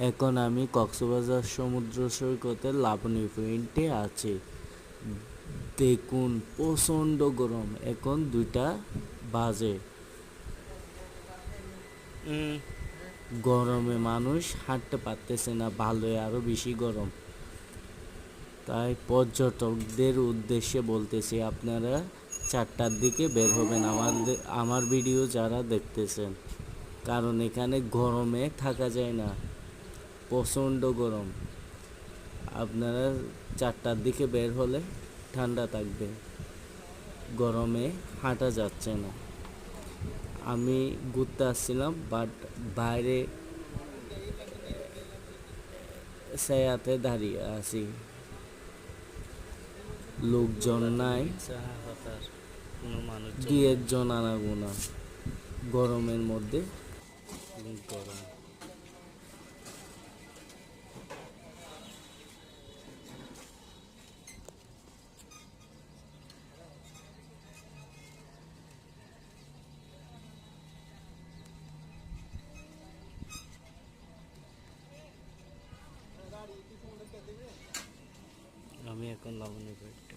এখন আমি কক্সবাজার সমুদ্র সৈকতের লাবণী পয়েন্টে আছি। দেখুন প্রচণ্ড গরম, এখন 2টা বাজে। গরমে মানুষ হাঁটতে পারতেছে না, ভালোই আরো বেশি গরম। তাই পর্যটকদের উদ্দেশ্যে বলতেছি, আপনারা 4টার দিকে বের হবেন আমার ভিডিও যারা দেখতেছেন, কারণ এখানে গরমে থাকা যায় না, প্রচণ্ড গরম। আপনারা 4টার দিকে বের হলে ঠান্ডা থাকবে, গরমে হাঁটা যাচ্ছে না। আমি ঘুরতে আসছিলাম, বাট বাইরে ছায়াতে দাঁড়িয়ে আছি, লোকজন নাই, দু একজন আনাগোনা, গরমের মধ্যে গরম। আমি এখন লাবণী পয়েন্টে।